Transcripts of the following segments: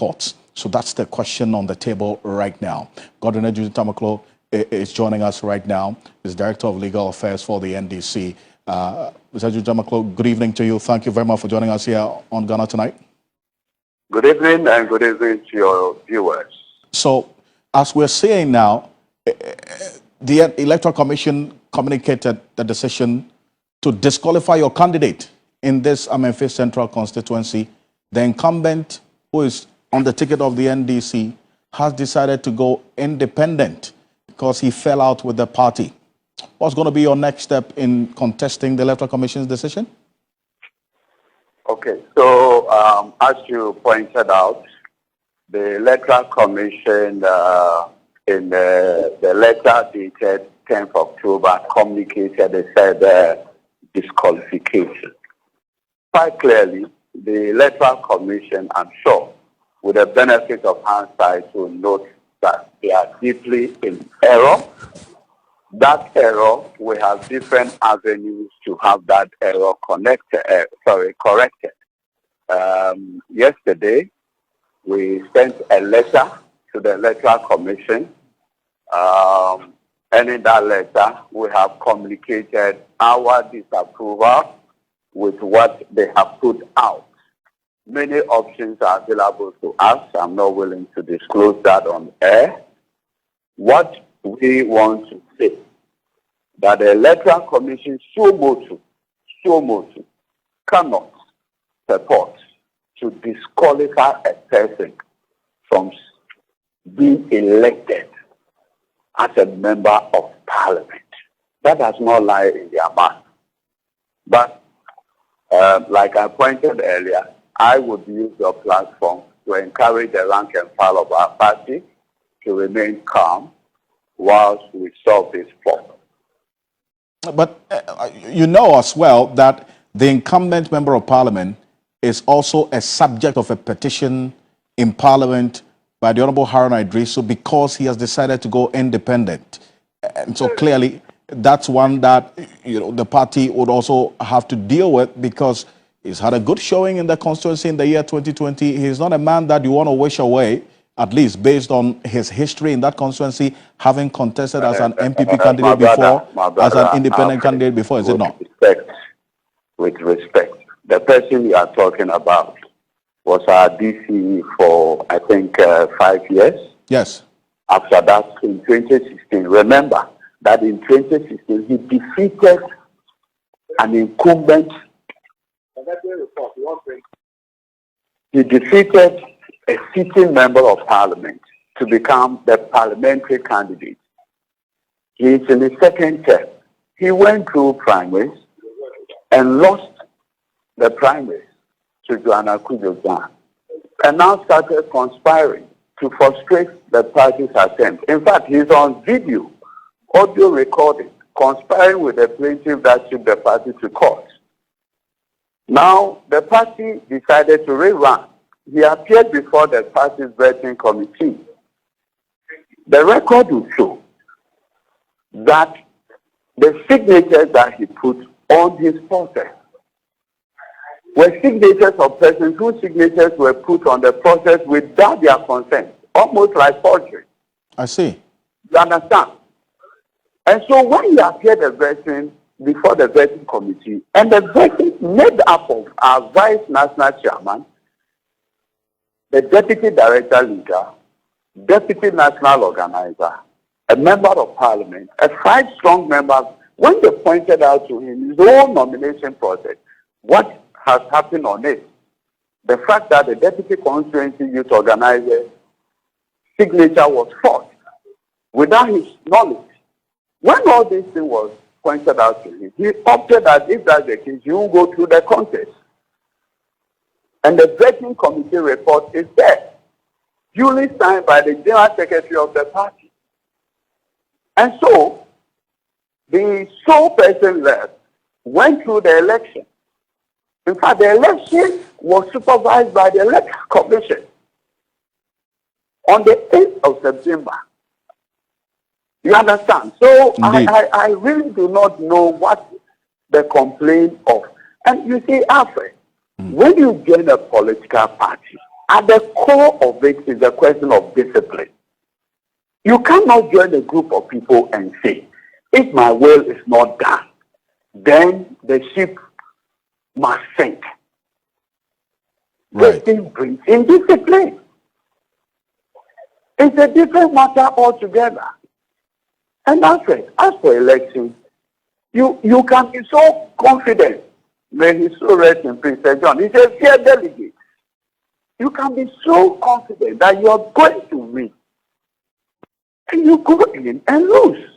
courts? So that's the question on the table right now. Godwin Ejun Tamaklo is joining us right now. He's Director of Legal Affairs for the NDC. Mr. Ejun Tamaklo, good evening to you. Thank you very much for joining us here on Ghana Tonight. Good evening, and good evening to your viewers. So, as we're seeing now, the Electoral Commission communicated the decision to disqualify your candidate in this Amenfi Central constituency. The incumbent, who is on the ticket of the NDC, has decided to go independent because he fell out with the party. What's going to be your next step in contesting the Electoral Commission's decision? Okay, so as you pointed out, the Electoral Commission in the letter dated 10th October communicated, they said disqualification. Quite clearly, the Electoral Commission, I'm sure, with the benefit of hindsight, will note that they are deeply in error. That error, we have different avenues to have that error corrected. Yesterday, we sent a letter to the Electoral Commission, and in that letter, we have communicated our disapproval with what they have put out. Many options are available to us. I'm not willing to disclose that on air. What we want to say, that the Electoral Commission so much cannot support to disqualify a person from being elected as a member of parliament. That does not lie in their mind. But like I pointed earlier, I would use your platform to encourage the rank and file of our party to remain calm whilst we solve this problem. But you know as well that the incumbent member of parliament is also a subject of a petition in parliament by the Honorable Haruna Idrisu because he has decided to go independent. And so clearly that's one that the party would also have to deal with because he's had a good showing in the constituency in the year 2020. He's not a man that you want to wish away, at least based on his history in that constituency, having contested as an MPP candidate before, as an independent candidate before, is it not? With respect, the person you are talking about was our DC for, I think, 5 years. Yes. After that, in 2016, remember that in 2016, he defeated an incumbent. He defeated a sitting member of parliament to become the parliamentary candidate. He is in the second term. He went through primaries and lost the primaries to Joanna Kujojan, and now started conspiring to frustrate the party's attempt. In fact, he's on video, audio recording, conspiring with the plaintiff that took the party to court. Now, the party decided to rerun. He appeared before the party's vetting committee. The record will show that the signatures that he put on his process were signatures of persons whose signatures were put on the process without their consent, almost like forgery. I see. You understand? And so when he appeared before the vetting committee, and the vetting made up of our vice national chairman, the deputy director leader, deputy national organizer, a member of parliament, a 5-strong member, when they pointed out to him his own nomination process, what has happened on it, the fact that the deputy constituency youth organizer signature was forged without his knowledge. When all this thing was pointed out to him, he opted that if that's the case, he will go through the contest. And the vetting committee report is there, duly signed by the general secretary of the party. And so, the sole person left went through the election. In fact, the election was supervised by the Electoral Commission on the 8th of September. You understand? So I really do not know what the complaint of. And you see, Alfred, when you join a political party, At the core of it is the question of discipline. You cannot join a group of people and say, if my will is not done, then the ship must sink. Right. This thing brings in discipline. It's a different matter altogether. And that's it. As for elections, you can be so confident. May he so rest in peace, Sir John. He's a fair delegate. You can be so confident that you are going to win. And you go in and lose.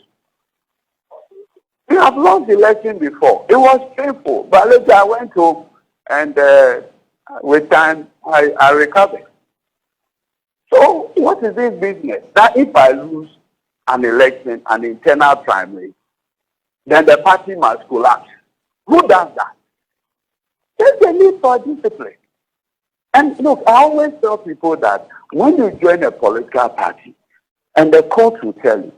We have lost the election before. It was painful. But later I went home and with time I recovered. So what is this business? That if I lose an election, an internal primary, then the party must collapse. Who does that? There's a need for discipline. And look, I always tell people that when you join a political party, and the court will tell you,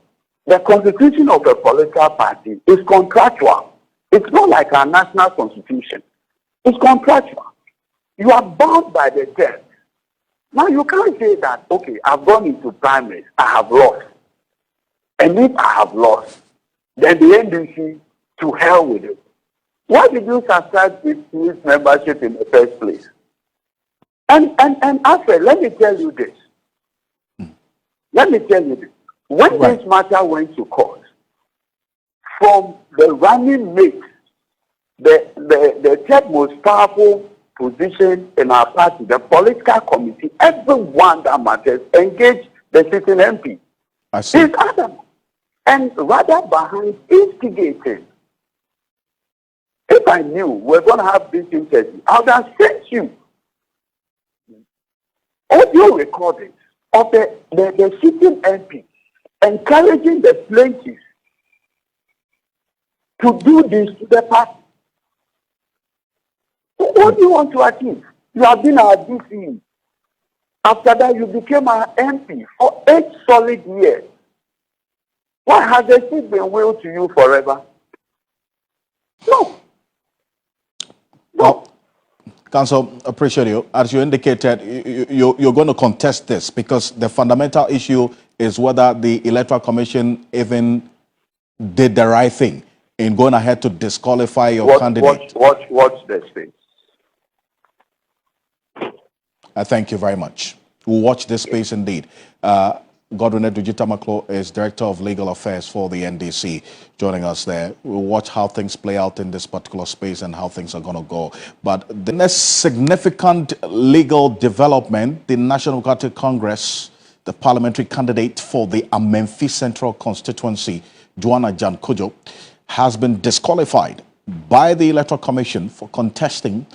the constitution of a political party is contractual. It's not like our national constitution. It's contractual. You are bound by the terms. Now you can't say that, okay, I've gone into primaries, I have lost. And if I have lost, then the NDC, to hell with it. Why did you subscribe to this membership in the first place? And Alfred, let me tell you this. Let me tell you this. When this matter went to court, from the running mate, the third most powerful position in our party, the political committee, everyone that matters, engaged the sitting MP. I see. He's adamant. And rather behind instigating. If I knew we're going to have this interview, I would have sent you audio recordings of the sitting MP encouraging the plaintiffs to do this to the party. So what do you want to achieve? You have been our DC. After that, you became our MP for 8 solid years. Why has the seat been willed to you forever? No. Well, Council, appreciate you. As you indicated, you're going to contest this because the fundamental issue is whether the Electoral Commission even did the right thing in going ahead to disqualify your candidate. Watch the space. I thank you very much. We'll watch this space indeed. Godwin Edujita-Maklo is Director of Legal Affairs for the NDC, joining us there. We'll watch how things play out in this particular space and how things are going to go. But the next significant legal development, the National Democratic Congress, the parliamentary candidate for the Amenfi Central constituency, Joanna Jan Kojo, has been disqualified by the Electoral Commission for contesting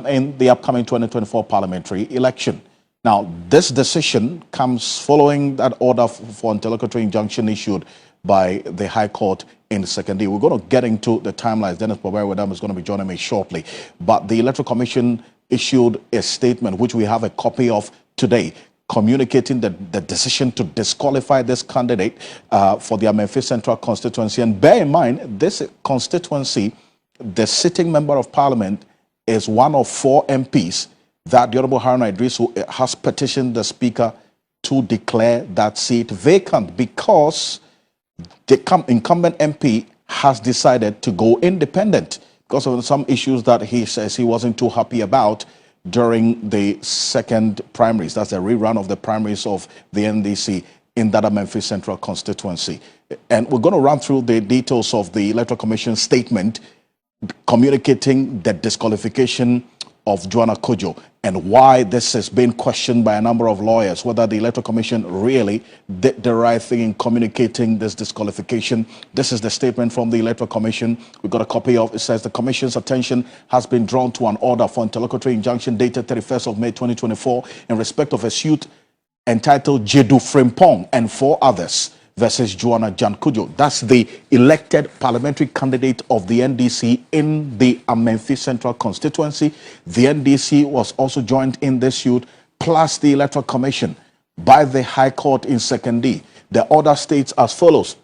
in the upcoming 2024 parliamentary election. Now, this decision comes following that order for interlocutory injunction issued by the High Court in Secondary. We're going to get into the timelines. Dennis Pobere-Wedam is going to be joining me shortly. But the Electoral Commission issued a statement, which we have a copy of today, communicating the decision to disqualify this candidate for the Amenfi Central constituency. And bear in mind, this constituency, the sitting member of parliament is one of 4 MPs that the Honorable Haruna Idrisu has petitioned the Speaker to declare that seat vacant because the incumbent MP has decided to go independent because of some issues that he says he wasn't too happy about during the second primaries. That's a rerun of the primaries of the NDC in that Amenfi Central constituency. And we're going to run through the details of the Electoral Commission statement communicating the disqualification of Joanna Kojo and why this has been questioned by a number of lawyers, whether the Electoral Commission really did the right thing in communicating this disqualification. This is the statement from the Electoral Commission. We've got a copy of it. Says the Commission's attention has been drawn to an order for interlocutory injunction dated 31st of May 2024 in respect of a suit entitled Jedu Frimpong and 4 others versus Joanna Jan Kojo. That's the elected parliamentary candidate of the NDC in the Amenfi Central constituency. The NDC was also joined in this suit, plus the Electoral Commission, by the High Court in Secondary. The order states as follows.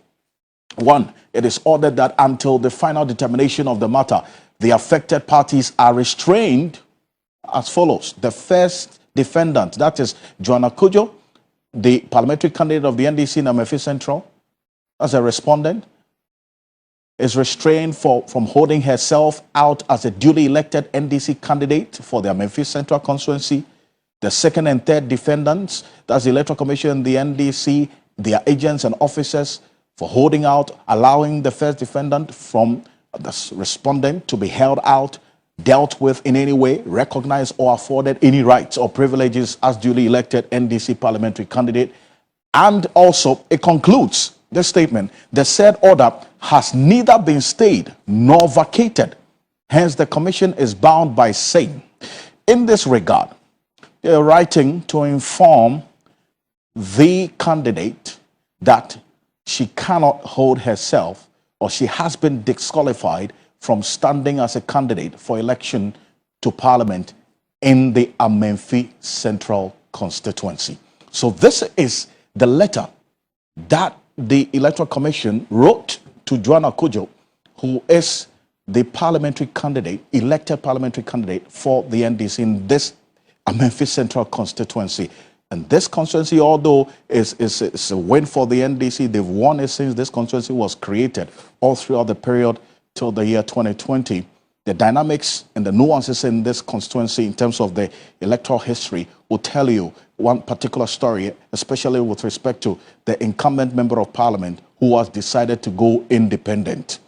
1, it is ordered that until the final determination of the matter, the affected parties are restrained as follows. The defendant, that is Joanna Kojo, the parliamentary candidate of the NDC in Amenfi Central, as a respondent, is restrained from holding herself out as a duly elected NDC candidate for the Amenfi Central constituency. The second and third defendants, that's the Electoral Commission, the NDC, their agents and officers, for holding out, allowing the first defendant from the respondent to be held out, dealt with in any way, recognized or afforded any rights or privileges as duly elected NDC parliamentary candidate. And also, it concludes this statement, the said order has neither been stayed nor vacated. Hence, the commission is bound by saying, in this regard, they are writing to inform the candidate that she cannot hold herself, or she has been disqualified from standing as a candidate for election to parliament in the Amenfi Central constituency. So this is the letter that the Electoral Commission wrote to Joanna Kojo, who is the parliamentary candidate, elected parliamentary candidate for the NDC in this Amenfi Central constituency. And this constituency, although it's a win for the NDC, they've won it since this constituency was created, all throughout the period till the year 2020. The dynamics and the nuances in this constituency in terms of the electoral history will tell you one particular story, especially with respect to the incumbent member of parliament who has decided to go independent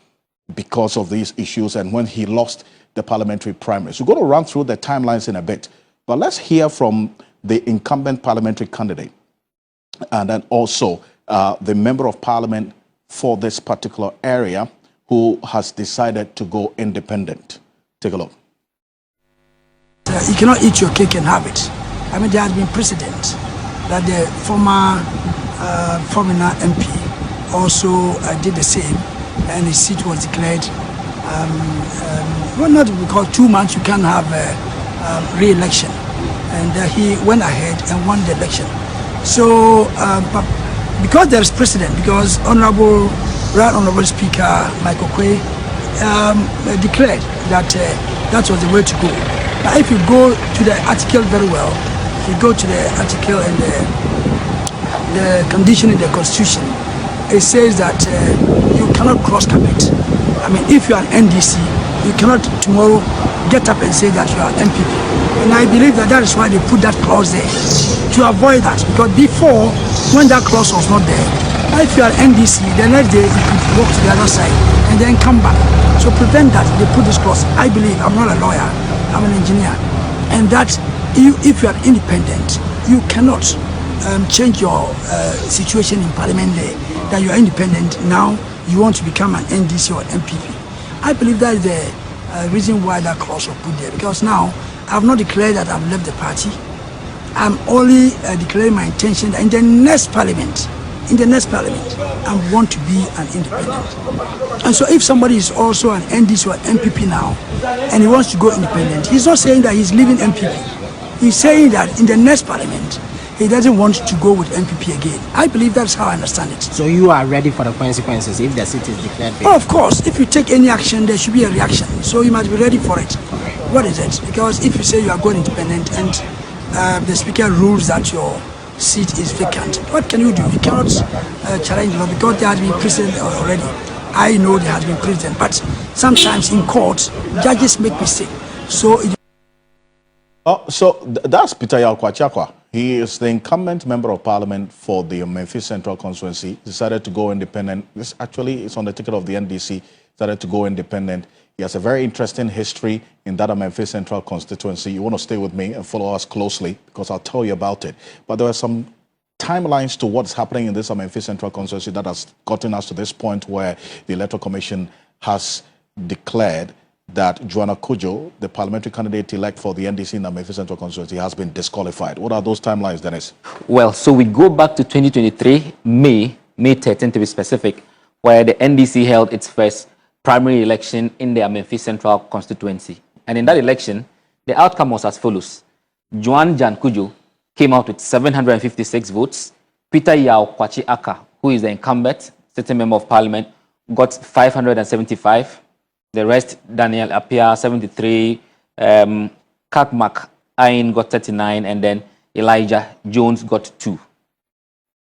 because of these issues and when he lost the parliamentary primaries. We're going to run through the timelines in a bit, but let's hear from the incumbent parliamentary candidate and then also the member of parliament for this particular area who has decided to go independent. Take a look. You cannot eat your cake and have it. I mean, there has been precedent that the former foreigner MP also did the same, and his seat was declared. Well, not because 2 months you can't have re-election, and he went ahead and won the election. So, but because there is precedent, because Right Honorable Speaker Michael Kwe declared that that was the way to go. Now, if you go to the article very well, if you go to the article and the condition in the Constitution, it says that you cannot cross carpet. I mean, if you are an NDC, you cannot tomorrow get up and say that you are an MPP. And I believe that that is why they put that clause there, to avoid that. Because before, when that clause was not there, if you are NDC, the next day you could walk to the other side and then come back. So prevent that, they put this clause. I believe, I'm not a lawyer, I'm an engineer, and that if you are independent, you cannot change your situation in parliament there, that you are independent, now you want to become an NDC or an MPP. I believe that is the reason why that clause was put there, because now I have not declared that I've left the party. I'm only declaring my intention that in the next parliament, I want to be an independent. And so if somebody is also an NDC or an MPP now, and he wants to go independent, he's not saying that he's leaving MPP. He's saying that in the next parliament, he doesn't want to go with MPP again. I believe that's how I understand it. So you are ready for the consequences if the seat is declared vacant? Oh, of course. If you take any action, there should be a reaction. So you must be ready for it. What is it? Because if you say you are going independent and the speaker rules that your seat is vacant, what can you do? You cannot challenge the law because there has been precedent already. I know there has been precedent, but sometimes in court, judges make mistakes. So that's Peter Yao-Kwachakwa. He is the incumbent member of parliament for the Amenfi Central constituency. Decided to go independent. This actually is on the ticket of the NDC. Decided to go independent. He has a very interesting history in that Amenfi Central constituency. You want to stay with me and follow us closely because I'll tell you about it. But there are some timelines to what's happening in this Amenfi Central constituency that has gotten us to this point where the Electoral Commission has declared that Joanna Kojo, the parliamentary candidate-elect for the NDC in the Amenfi Central constituency, has been disqualified. What are those timelines, Dennis? Well, so we go back to 2023, May 13 to be specific, where the NDC held its first primary election in the Amenfi Central constituency. And in that election, the outcome was as follows. Joan Jan Kojo came out with 756 votes. Peter Yao-Kwachakwa, who is the incumbent sitting member of parliament, got 575. The rest, Daniel Appiah, 73, Kakmak Ayn got 39, and then Elijah Jones got 2.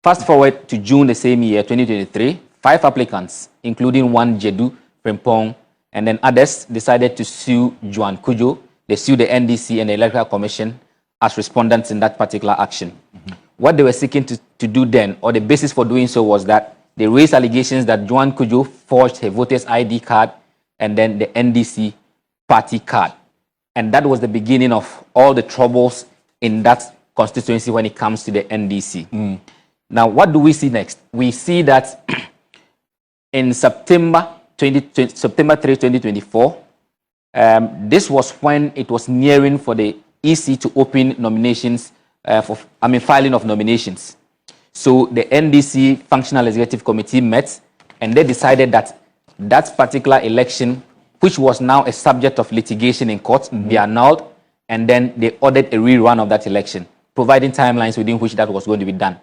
Fast forward to June the same year, 2023, 5 applicants, including one Jedu Frimpong, and then others decided to sue Juan Kujo. They sued the NDC and the Electoral Commission as respondents in that particular action. What they were seeking to do then, or the basis for doing so, was that they raised allegations that Juan Kujo forged her voter's ID card and then the NDC party card. And that was the beginning of all the troubles in that constituency when it comes to the NDC. Now, what do we see next? We see that in September 3, 2024, this was when it was nearing for the EC to open nominations, filing of nominations. So the NDC Functional Executive Committee met, and they decided that that particular election, which was now a subject of litigation in court, be annulled, and then they ordered a rerun of that election, providing timelines within which that was going to be done.